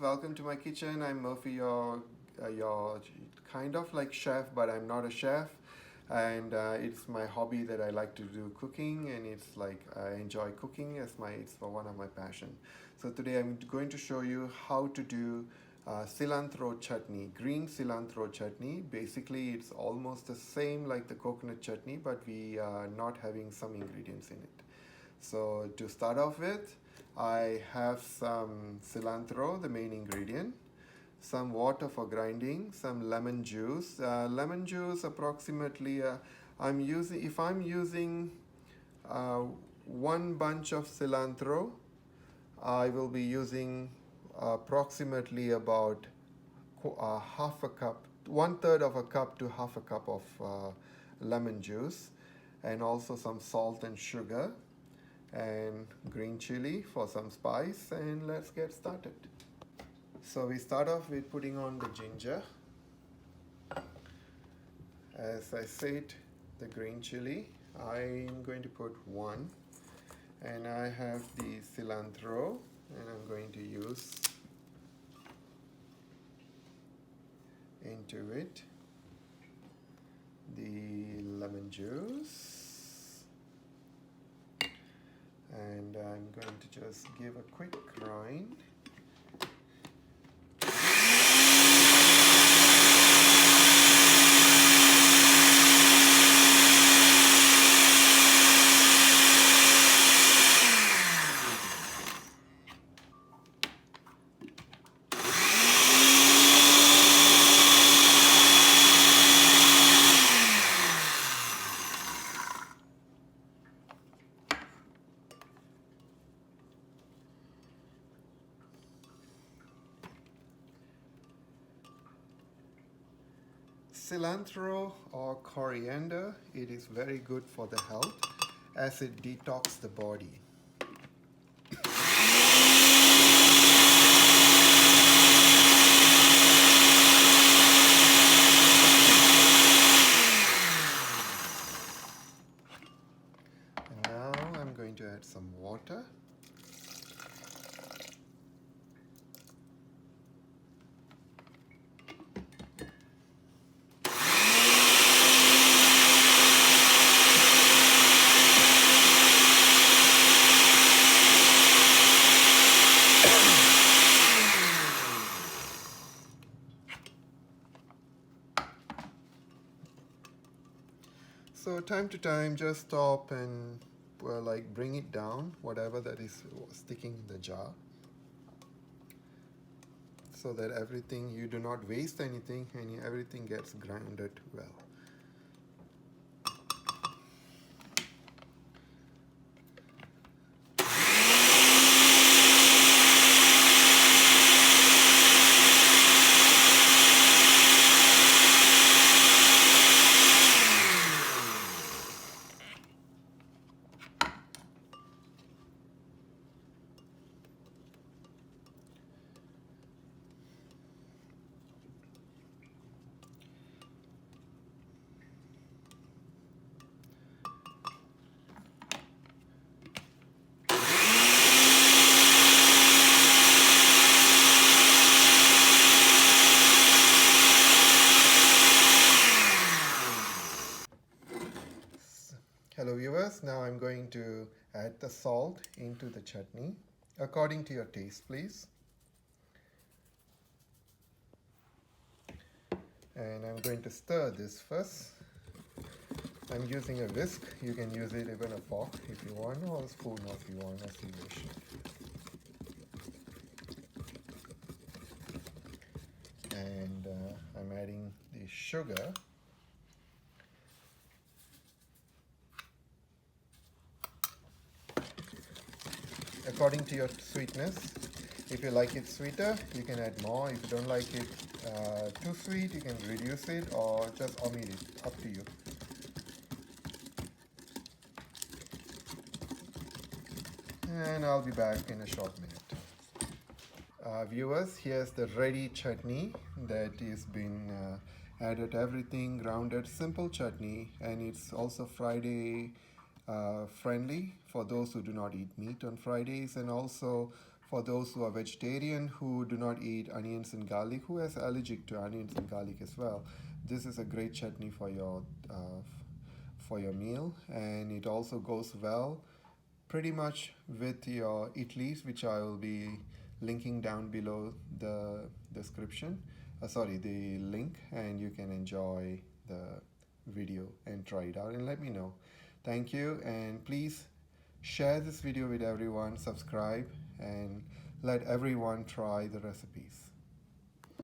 Welcome to my kitchen. I'm Murphy, your kind of like chef, but I'm not a chef. And it's my hobby that I like to do cooking, and it's like I enjoy cooking as it's for one of my passion. So today I'm going to show you how to do cilantro chutney, green cilantro chutney. Basically, it's almost the same like the coconut chutney, but we are not having some ingredients in it. So to start off with, I have some cilantro, the main ingredient, some water for grinding, some lemon juice. Lemon juice approximately, if I'm using uh, one bunch of cilantro, I will be using approximately about half a cup, one third of a cup to half a cup of lemon juice, and also some salt and sugar and green chili for some spice, and let's get started. So we start off with putting on the ginger. As I said, the green chili, I'm going to put one, and I have the cilantro, and I'm going to use into it the lemon juice, and I'm going to just give a quick grind. Cilantro or coriander, it is very good for the health as it detox the body. And now I'm going to add some water. So time to time, just stop and bring it down, whatever that is sticking in the jar, so that everything, you do not waste anything and everything gets grounded well. Hello viewers, now I'm going to add the salt into the chutney according to your taste, please. And I'm going to stir this first. I'm using a whisk. You can use it even a fork if you want, or a spoon if you want, as you wish. And I'm adding the sugar. According to your sweetness. If you like it sweeter, you can add more. If you don't like it too sweet, you can reduce it or just omit it, up to you. And I'll be back in a short minute. Viewers, here's the ready chutney that is been added everything, grounded, simple chutney, and it's also Friday friendly for those who do not eat meat on Fridays, and also For those who are vegetarian, who do not eat onions and garlic, who is allergic to onions and garlic as well, this is a great chutney for your meal, and it also goes well pretty much with your idlis, which I will be linking down below the description. Sorry, the link, and you can enjoy the video and try it out and let me know. Thank you, and please share this video with everyone, subscribe, and let everyone try the recipes.